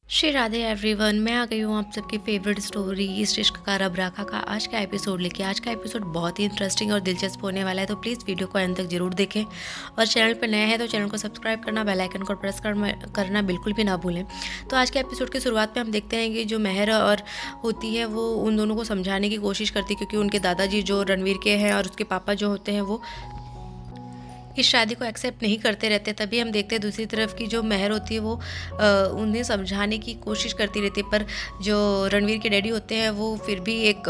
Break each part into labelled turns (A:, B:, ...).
A: Shri Radhe everyone, मैं आ गई हूँ आप सबकी फेवरेट स्टोरी इस इश्क का रब राखा का आज का एपिसोड लेके। आज का एपिसोड बहुत ही इंटरेस्टिंग और दिलचस्प होने वाला है, तो प्लीज़ वीडियो को अंत तक जरूर देखें। और चैनल पर नए हैं तो चैनल को सब्सक्राइब करना, बेल आइकन को प्रेस करना बिल्कुल भी ना भूलें। तो आज के एपिसोड की शुरुआत में हम देखते हैं कि जो मेहर और होती है वो उन दोनों को समझाने की कोशिश करती है, क्योंकि उनके दादाजी जो रणवीर के हैं और उसके पापा जो होते हैं वो इस शादी को एक्सेप्ट नहीं करते रहते। तभी हम देखते हैं दूसरी तरफ की जो मेहर होती है वो उन्हें समझाने की कोशिश करती रहती है, पर जो रणवीर के डैडी होते हैं वो फिर भी एक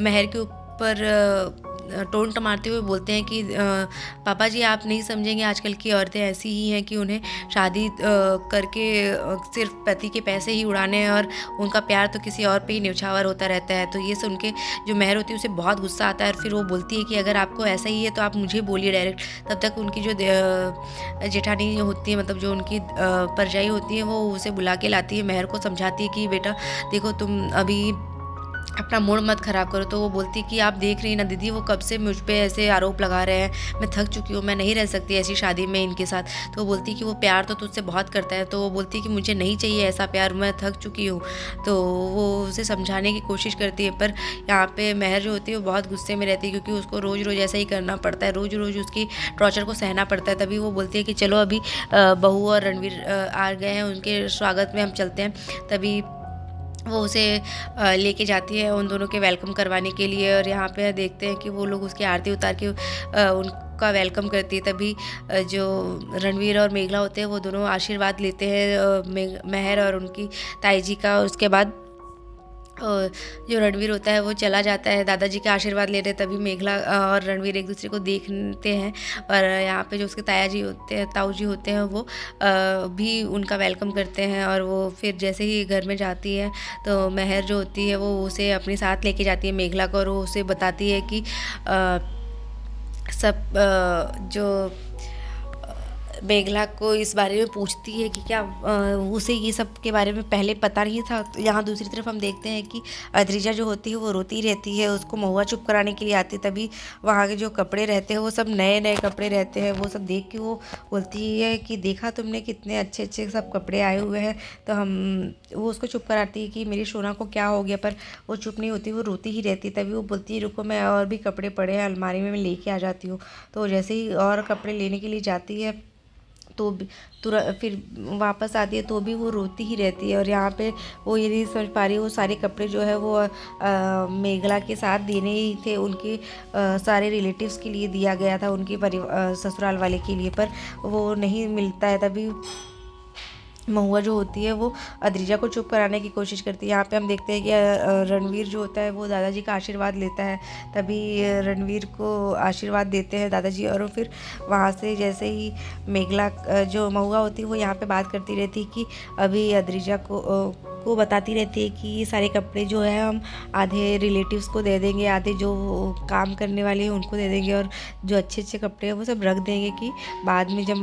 A: मेहर के ऊपर टोंट मारते हुए बोलते हैं कि पापा जी आप नहीं समझेंगे, आजकल की औरतें ऐसी ही हैं कि उन्हें शादी करके सिर्फ पति के पैसे ही उड़ाने हैं और उनका प्यार तो किसी और पे ही न्यौछावर होता रहता है। तो ये सुन के जो मेहर होती है उसे बहुत गुस्सा आता है और फिर वो बोलती है कि अगर आपको ऐसा ही है तो आप मुझे बोलिए डायरेक्ट। तब तक उनकी जो जेठानी होती है, मतलब जो उनकी परजाई होती है, वो उसे बुला के लाती है, मेहर को समझाती है कि बेटा देखो तुम अभी अपना मूड मत ख़राब करो। तो वो बोलती कि आप देख रही ना दीदी, वो कब से मुझ पे ऐसे आरोप लगा रहे हैं, मैं थक चुकी हूँ, मैं नहीं रह सकती ऐसी शादी में इनके साथ। तो वो बोलती कि वो प्यार तो तुझसे बहुत करता है। तो वो बोलती कि मुझे नहीं चाहिए ऐसा प्यार, मैं थक चुकी हूँ। तो वो उसे समझाने की कोशिश करती है, पर यहाँ पे मेहर जो होती है वो बहुत गुस्से में रहती है, क्योंकि उसको रोज़ रोज़ ऐसा ही करना पड़ता है, रोज़ रोज़ उसकी टॉर्चर को सहना पड़ता है। तभी वो बोलती है कि चलो अभी बहू और रणवीर आ गए हैं, उनके स्वागत में हम चलते हैं। तभी वो उसे लेके जाती है उन दोनों के वेलकम करवाने के लिए। और यहाँ पे देखते हैं कि वो लोग उसकी आरती उतार के उनका वेलकम करती है। तभी जो रणवीर और मेघला होते हैं वो दोनों आशीर्वाद लेते हैं मेहर और उनकी ताई जी का। उसके बाद जो रणवीर होता है वो चला जाता है दादाजी के आशीर्वाद लेने। तभी मेघला और रणवीर एक दूसरे को देखते हैं और यहाँ पे जो उसके ताया जी होते हैं, ताऊ जी होते हैं, वो भी उनका वेलकम करते हैं। और वो फिर जैसे ही घर में जाती है तो मेहर जो होती है वो उसे अपने साथ लेके जाती है मेघला को, और वो उसे बताती है कि सब जो मेघला को इस बारे में पूछती है कि क्या उसे ये सब के बारे में पहले पता नहीं था। तो यहाँ दूसरी तरफ हम देखते हैं कि अद्रिजा जो होती है वो रोती रहती है, उसको महुआ चुप कराने के लिए आती है। तभी वहाँ के जो कपड़े रहते हैं वो सब नए नए कपड़े रहते हैं, वो सब देख के वो बोलती है कि देखा तुमने कितने अच्छे अच्छे सब कपड़े आए हुए हैं। तो वो उसको चुप कराती है कि मेरी सोना को क्या हो गया, पर वो चुप नहीं होती, वो रोती ही रहती। तभी वो बोलती है रुको, मैं और भी कपड़े पड़े हैं अलमारी में, मैं लेके आ जाती हूँ। तो जैसे ही और कपड़े लेने के लिए जाती है तो तुरंत फिर वापस आती है तो भी वो रोती ही रहती है। और यहाँ पे वो ये नहीं समझ पा रही, वो सारे कपड़े जो है वो मेघला के साथ देने ही थे, उनके सारे रिलेटिव्स के लिए दिया गया था, उनके परिवार ससुराल वाले के लिए, पर वो नहीं मिलता है। तभी महुआ जो होती है वो अद्रिजा को चुप कराने की कोशिश करती है। यहाँ पे हम देखते हैं कि रणवीर जो होता है वो दादाजी का आशीर्वाद लेता है। तभी रणवीर को आशीर्वाद देते हैं दादाजी, और फिर वहाँ से जैसे ही मेघला जो महुआ होती है वो यहाँ पे बात करती रहती है कि अभी अद्रिजा को बताती रहती है कि ये सारे कपड़े जो है हम आधे रिलेटिव्स को दे देंगे, आधे जो काम करने वाले हैं उनको दे देंगे, और जो अच्छे अच्छे कपड़े हैं वो सब रख देंगे कि बाद में जब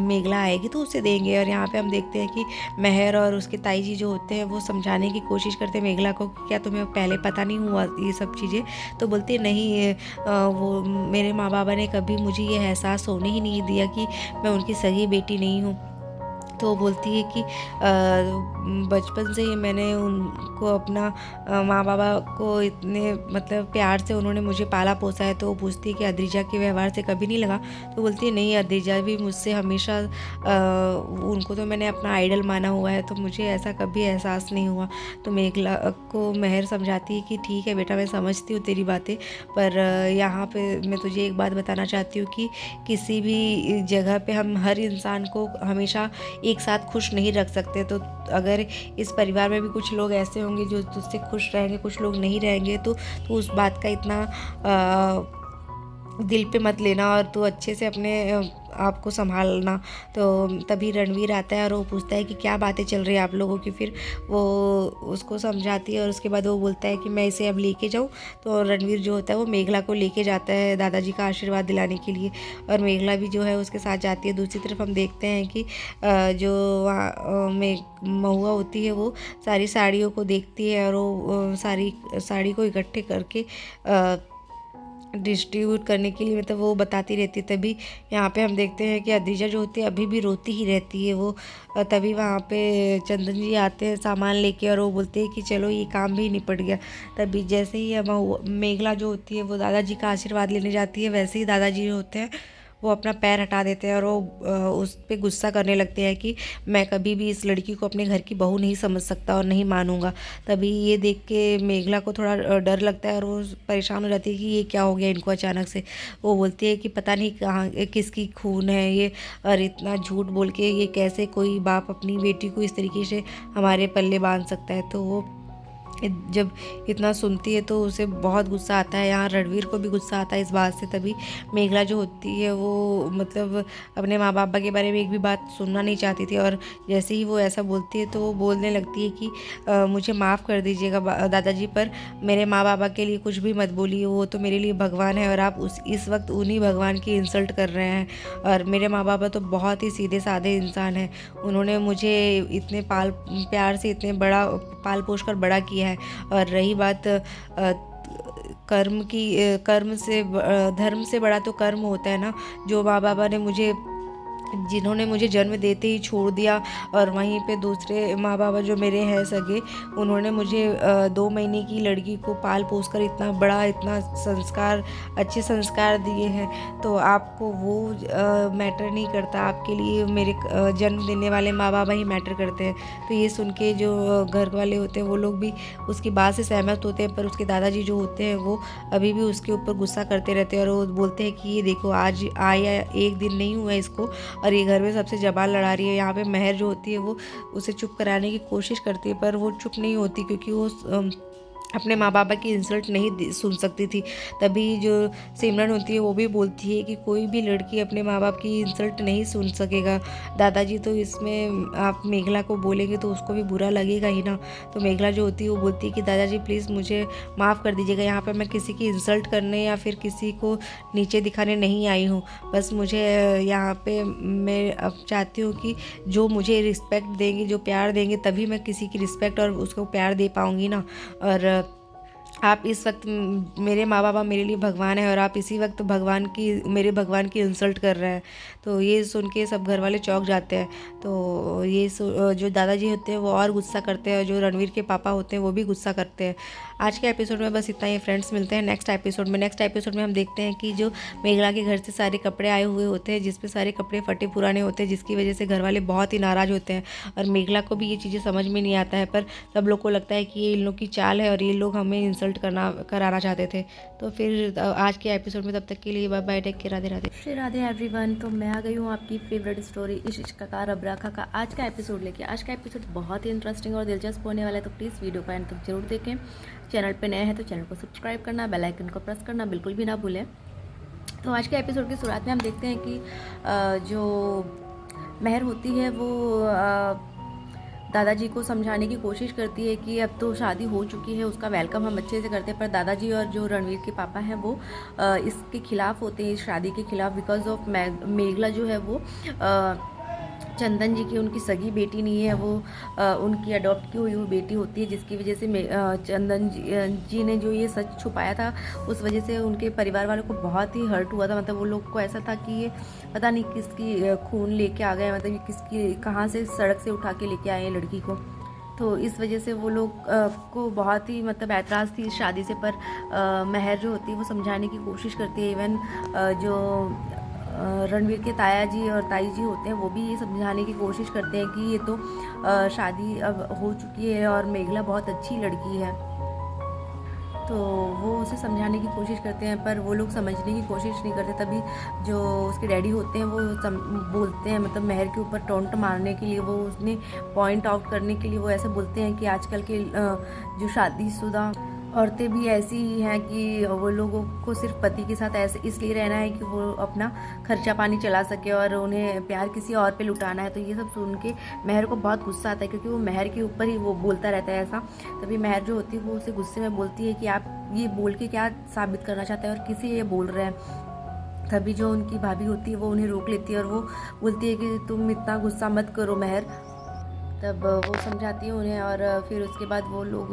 A: मेघला आएगी तो उसे देंगे। और यहाँ पे हम देखते हैं कि मेहर और उसके ताई जी जो होते हैं वो समझाने की कोशिश करते हैं मेघला को कि क्या तुम्हें पहले पता नहीं हुआ ये सब चीज़ें। तो बोलती है नहीं, वो मेरे माँ बाबा ने कभी मुझे ये एहसास होने ही नहीं दिया कि मैं उनकी सगी बेटी नहीं हूँ। तो वो बोलती है कि बचपन से ही मैंने उनको अपना माँ बाबा को इतने मतलब प्यार से उन्होंने मुझे पाला पोसा है। तो वो पूछती है कि अद्रिजा के व्यवहार से कभी नहीं लगा। तो बोलती है नहीं, अद्रिजा भी मुझसे हमेशा उनको तो मैंने अपना आइडल माना हुआ है, तो मुझे ऐसा कभी एहसास नहीं हुआ। तो मेघला को मेहर समझाती है कि ठीक है बेटा, मैं समझती हूँ तेरी बातें, पर यहाँ पे मैं तुझे एक बात बताना चाहती हूँ कि किसी भी जगह पे हम हर इंसान को हमेशा एक साथ खुश नहीं रख सकते। तो अगर इस परिवार में भी कुछ लोग ऐसे होंगे जो तुझसे खुश रहेंगे, कुछ लोग नहीं रहेंगे, तो उस बात का इतना दिल पे मत लेना, और तू अच्छे से अपने आप को संभालना। तो तभी रणवीर आता है और वो पूछता है कि क्या बातें चल रही है आप लोगों की। फिर वो उसको समझाती है और उसके बाद वो बोलता है कि मैं इसे अब लेके जाऊँ। तो रणवीर जो होता है वो मेघला को लेके जाता है दादाजी का आशीर्वाद दिलाने के लिए, और मेघला भी जो है उसके साथ जाती है। दूसरी तरफ हम देखते हैं कि जो महुआ होती है वो सारी साड़ियों को देखती है और वो सारी साड़ी को इकट्ठे करके डिस्ट्रीब्यूट करने के लिए मतलब वो बताती रहती है। तभी यहाँ पे हम देखते हैं कि अदीजा जो होती है अभी भी रोती ही रहती है। वो तभी वहाँ पे चंदन जी आते हैं सामान लेके और वो बोलते हैं कि चलो ये काम भी निपट गया। तभी जैसे ही अब मेघला जो होती है वो दादाजी का आशीर्वाद लेने जाती है, वैसे ही दादाजी जो होते हैं वो अपना पैर हटा देते हैं और वो उस पर गुस्सा करने लगते हैं कि मैं कभी भी इस लड़की को अपने घर की बहू नहीं समझ सकता और नहीं मानूंगा। तभी ये देख के मेघला को थोड़ा डर लगता है और वो परेशान हो जाती है कि ये क्या हो गया इनको अचानक से। वो बोलती है कि पता नहीं कहाँ किसकी खून है ये, और इतना झूठ बोल के ये कैसे कोई बाप अपनी बेटी को इस तरीके से हमारे पल्ले बांध सकता है। तो वो जब इतना सुनती है तो उसे बहुत गुस्सा आता है। यहाँ रणवीर को भी गुस्सा आता है इस बात से। तभी मेघला जो होती है वो मतलब अपने माँ बाप के बारे में एक भी बात सुनना नहीं चाहती थी, और जैसे ही वो ऐसा बोलती है तो वो बोलने लगती है कि मुझे माफ़ कर दीजिएगा दादाजी, पर मेरे माँ बाप के लिए कुछ भी मत बोलिए, वो तो मेरे लिए भगवान है और आप इस वक्त उन्हीं भगवान की इंसल्ट कर रहे हैं। और मेरे माँ बाप तो बहुत ही सीधे साधे इंसान हैं, उन्होंने मुझे इतने प्यार से इतने बड़ा पाल पोस कर बड़ा किया है। और रही बात कर्म की, कर्म से धर्म से बड़ा तो कर्म होता है ना। जो माँ बाबा ने जिन्होंने मुझे जन्म देते ही छोड़ दिया, और वहीं पे दूसरे माँ बाबा जो मेरे हैं सगे, उन्होंने मुझे 2 महीने की लड़की को पाल पोस कर इतना बड़ा, इतना अच्छे संस्कार दिए हैं। तो आपको वो मैटर नहीं करता, आपके लिए मेरे जन्म देने वाले माँ बाबा ही मैटर करते हैं। तो ये सुन के जो घर वाले होते हैं वो लोग भी उसकी बात से सहमत होते हैं, पर उसके दादाजी जो होते हैं वो अभी भी उसके ऊपर गुस्सा करते रहते हैं और वो बोलते हैं कि ये देखो आज आया 1 दिन नहीं हुआ इसको और ये घर में सबसे ज़बान लड़ा रही है। यहाँ पे महर जो होती है वो उसे चुप कराने की कोशिश करती है, पर वो चुप नहीं होती क्योंकि वो अपने माँ बाप की इंसल्ट नहीं सुन सकती थी। तभी जो सिमरन होती है वो भी बोलती है कि कोई भी लड़की अपने माँ बाप की इंसल्ट नहीं सुन सकेगा दादाजी, तो इसमें आप मेघला को बोलेंगे तो उसको भी बुरा लगेगा ही ना। तो मेघला जो होती है वो बोलती है कि दादाजी प्लीज़ मुझे माफ़ कर दीजिएगा, यहाँ पर मैं किसी की इंसल्ट करने या फिर किसी को नीचे दिखाने नहीं आई हूँ। बस मुझे यहाँ पे मैं अब चाहती हूँ कि जो मुझे रिस्पेक्ट देंगे, जो प्यार देंगे, तभी मैं किसी की रिस्पेक्ट और उसको प्यार दे पाऊँगी ना। और आप इस वक्त मेरे माँ बाप मेरे लिए भगवान है और आप इसी वक्त मेरे भगवान की इंसल्ट कर रहे हैं। तो ये सुन के सब घर वाले चौंक जाते हैं। तो ये जो दादाजी होते हैं वो और गुस्सा करते हैं और जो रणवीर के पापा होते हैं वो भी गुस्सा करते हैं। आज के एपिसोड में बस इतना ही फ्रेंड्स, मिलते हैं नेक्स्ट एपिसोड में हम देखते हैं कि जो मेघला के घर से सारे कपड़े आए हुए होते हैं, जिसपे सारे कपड़े फटे पुराने होते हैं, जिसकी वजह से घर वाले बहुत ही नाराज़ होते हैं और मेघला को भी ये चीज़ें समझ में नहीं आता है, पर सब लोग को लगता है कि ये इन लोग की चाल है और ये लोग हमें इंसल्ट कराना चाहते थे। तो फिर आज के एपिसोड में तब तक के लिए bye bye, take care, Radhe Radhe.
B: Shri Radhe everyone. तो मैं आ गई हूँ आपकी फेवरेट स्टोरी इश्क का रब राखा का आज का एपिसोड लेके। आज का एपिसोड बहुत ही इंटरेस्टिंग और दिलचस्प होने वाला है, तो प्लीज़ वीडियो को एंड तक जरूर देखें। चैनल पे नए हैं तो चैनल को सब्सक्राइब करना, बेल आइकन को प्रेस करना बिल्कुल भी ना भूलें। तो आज के एपिसोड की शुरुआत में हम देखते हैं कि जो महर होती है वो दादाजी को समझाने की कोशिश करती है कि अब तो शादी हो चुकी है, उसका वेलकम हम अच्छे से करते हैं। पर दादाजी और जो रणवीर के पापा हैं वो इसके खिलाफ होते हैं, इस शादी के खिलाफ, बिकॉज ऑफ मेघला जो है वो चंदन जी की उनकी सगी बेटी नहीं है, वो उनकी अडॉप्ट की हुई बेटी होती है, जिसकी वजह से चंदन जी ने जो ये सच छुपाया था उस वजह से उनके परिवार वालों को बहुत ही हर्ट हुआ था। मतलब वो लोग को ऐसा था कि ये पता नहीं किसकी खून लेके आ गए, मतलब ये किसकी कहाँ से सड़क से उठा के लेके आए लड़की को। तो इस वजह से वो लोग को बहुत ही मतलब ऐतराज़ थी इस शादी से। पर महर जो होती है वो समझाने की कोशिश करती है। इवन जो रणवीर के ताया जी और ताई जी होते हैं वो भी ये समझाने की कोशिश करते हैं कि ये तो शादी अब हो चुकी है और मेघला बहुत अच्छी लड़की है। तो वो उसे समझाने की कोशिश करते हैं पर वो लोग समझने की कोशिश नहीं करते। तभी जो उसके डैडी होते हैं वो बोलते हैं, मतलब महर के ऊपर टोंट मारने के लिए, वो उसने पॉइंट आउट करने के लिए वो ऐसे बोलते हैं कि आजकल के जो शादीशुदा औरतें भी ऐसी ही हैं कि वो लोगों को सिर्फ पति के साथ ऐसे इसलिए रहना है कि वो अपना खर्चा पानी चला सके और उन्हें प्यार किसी और पे लुटाना है। तो ये सब सुन के महर को बहुत गुस्सा आता है क्योंकि वो महर के ऊपर ही वो बोलता रहता है ऐसा। तभी महर जो होती है वो उसे गुस्से में बोलती है कि आप ये बोल के क्या साबित करना चाहते हैं और किसे ये बोल रहे हैं। तभी जो उनकी भाभी होती है वो उन्हें रोक लेती है और वो बोलती है कि तुम इतना गुस्सा मत करो महर। तब वो समझाती है उन्हें और फिर उसके बाद वो लोग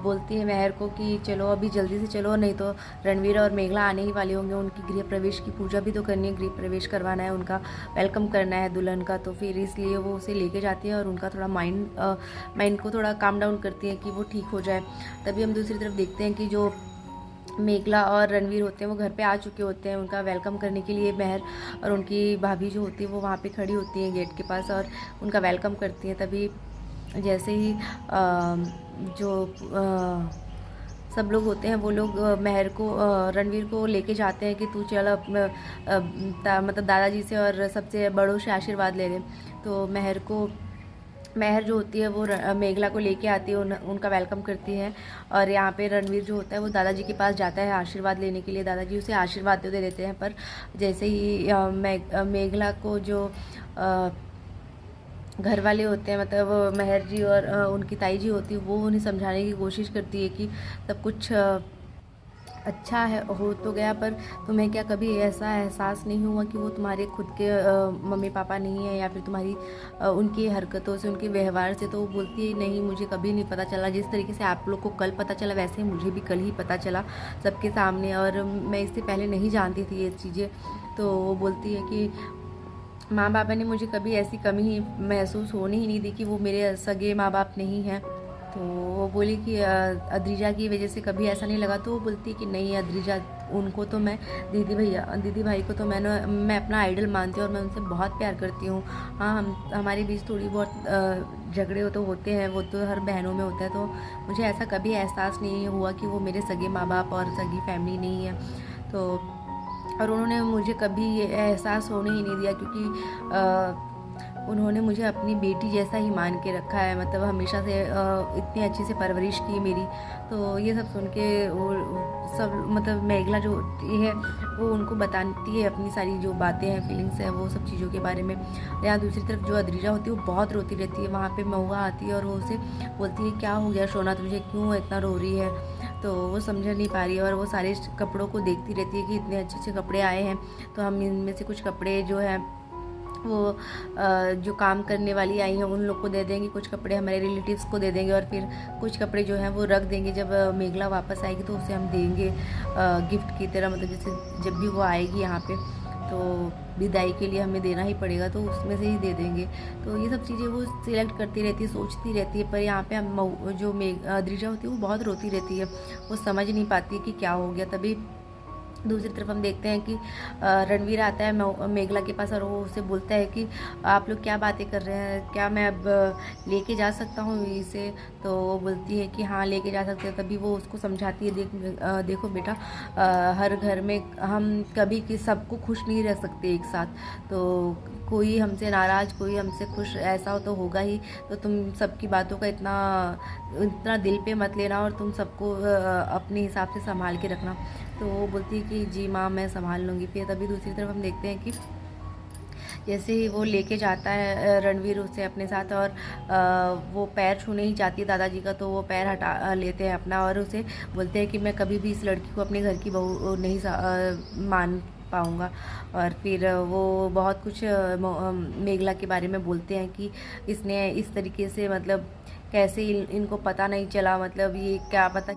B: बोलती है महर को कि चलो अभी जल्दी से चलो, नहीं तो रणवीर और मेघला आने ही वाले होंगे, उनकी गृह प्रवेश की पूजा भी तो करनी है, गृह प्रवेश करवाना है, उनका वेलकम करना है दुल्हन का। तो फिर इसलिए वो उसे लेके जाती है और उनका थोड़ा माइंड को थोड़ा काम डाउन करती है कि वो ठीक हो जाए। तभी हम दूसरी तरफ देखते हैं कि जो मेघला और रणवीर होते हैं वो घर पे आ चुके होते हैं उनका वेलकम करने के लिए। महर और उनकी भाभी जो होती है वो वहाँ पे खड़ी होती हैं गेट के पास और उनका वेलकम करती हैं। तभी जैसे ही सब लोग होते हैं वो लोग महर को रणवीर को लेके जाते हैं कि तू चल मतलब दादाजी से और सबसे बड़ों से आशीर्वाद ले ले। तो महर जो होती है वो मेघला को लेके आती है, उनका वेलकम करती है। और यहाँ पे रणवीर जो होता है वो दादाजी के पास जाता है आशीर्वाद लेने के लिए। दादाजी उसे आशीर्वाद दे देते हैं, पर जैसे ही मेघला को जो घर वाले होते हैं, मतलब महर जी और उनकी ताई जी होती है, वो उन्हें समझाने की कोशिश करती है कि सब कुछ अच्छा है हो तो गया, पर तुम्हें क्या कभी ऐसा एहसास नहीं हुआ कि वो तुम्हारे खुद के मम्मी पापा नहीं है, या फिर तुम्हारी उनकी हरकतों से, उनके व्यवहार से। तो वो बोलती है नहीं, मुझे कभी नहीं पता चला, जिस तरीके से आप लोग को कल पता चला वैसे ही मुझे भी कल ही पता चला सबके सामने, और मैं इससे पहले नहीं जानती थी ये चीज़ें। तो वो बोलती है कि माँ बाप ने मुझे कभी ऐसी कमी महसूस होने ही नहीं दी कि वो मेरे सगे माँ बाप नहीं हैं। तो वो बोली कि अद्रिजा की वजह से कभी ऐसा नहीं लगा। तो वो बोलती है कि नहीं अद्रिजा, उनको तो मैं दीदी भाई को तो मैं अपना आइडल मानती हूँ और मैं उनसे बहुत प्यार करती हूँ। हाँ, हमारे बीच थोड़ी बहुत झगड़े तो होते हैं, वो तो हर बहनों में होता है। तो मुझे ऐसा कभी एहसास नहीं हुआ कि वो मेरे सगे माँ बाप और सगी फैमिली नहीं है। तो और उन्होंने मुझे कभी ये एहसास होने ही नहीं दिया, क्योंकि उन्होंने मुझे अपनी बेटी जैसा ही मान के रखा है, मतलब हमेशा से इतनी अच्छी से परवरिश की मेरी। तो ये सब सुन के वो सब, मतलब मेघला जो होती है वो उनको बताती है अपनी सारी जो बातें हैं, फीलिंग्स हैं, वो सब चीज़ों के बारे में। यहाँ दूसरी तरफ जो अद्रिजा होती है वो बहुत रोती रहती है। वहाँ पे महुआ आती है और वो उसे बोलती है क्या हो गया सोना, तुझे क्यों इतना रो रही है। तो वो समझ नहीं पा रही है और वो सारे कपड़ों को देखती रहती है कि इतने अच्छे अच्छे कपड़े आए हैं, तो हम इनमें से कुछ कपड़े जो है वो जो काम करने वाली आई हैं उन लोग को दे देंगे, कुछ कपड़े हमारे रिलेटिव्स को दे देंगे, और फिर कुछ कपड़े जो हैं वो रख देंगे। जब मेघला वापस आएगी तो उसे हम देंगे गिफ्ट की तरह, मतलब जैसे जब भी वो आएगी यहाँ पे तो विदाई के लिए हमें देना ही पड़ेगा, तो उसमें से ही दे देंगे। तो ये सब चीज़ें वो सिलेक्ट करती रहती है, सोचती रहती है। पर यहाँ पे हम जो अद्रिजा होती है वो बहुत रोती रहती है, वो समझ नहीं पाती कि क्या हो गया। तभी दूसरी तरफ हम देखते हैं कि रणवीर आता है मेघला के पास और वो उसे बोलता है कि आप लोग क्या बातें कर रहे हैं, क्या मैं अब लेके जा सकता हूँ इसे। तो वो बोलती है कि हाँ लेके जा सकते हैं। तभी वो उसको समझाती है, देखो बेटा, हर घर में हम कभी कि सबको खुश नहीं रह सकते एक साथ, तो कोई हमसे नाराज़ कोई हमसे खुश ऐसा हो तो होगा ही। तो तुम सबकी बातों का इतना दिल पे मत लेना और तुम सबको अपने हिसाब से संभाल के रखना। तो वो बोलती है कि जी माँ मैं संभाल लूँगी। फिर तभी दूसरी तरफ हम देखते हैं कि जैसे ही वो लेके जाता है रणवीर उसे अपने साथ, और वो पैर छूने ही चाहती है दादाजी का, तो वो पैर हटा लेते हैं अपना और उसे बोलते हैं कि मैं कभी भी इस लड़की को अपने घर की बहू नहीं मान पाऊँगा। और फिर वो बहुत कुछ मेघला के बारे में बोलते हैं कि इसने इस तरीके से, मतलब कैसे इनको पता नहीं चला, मतलब ये क्या पता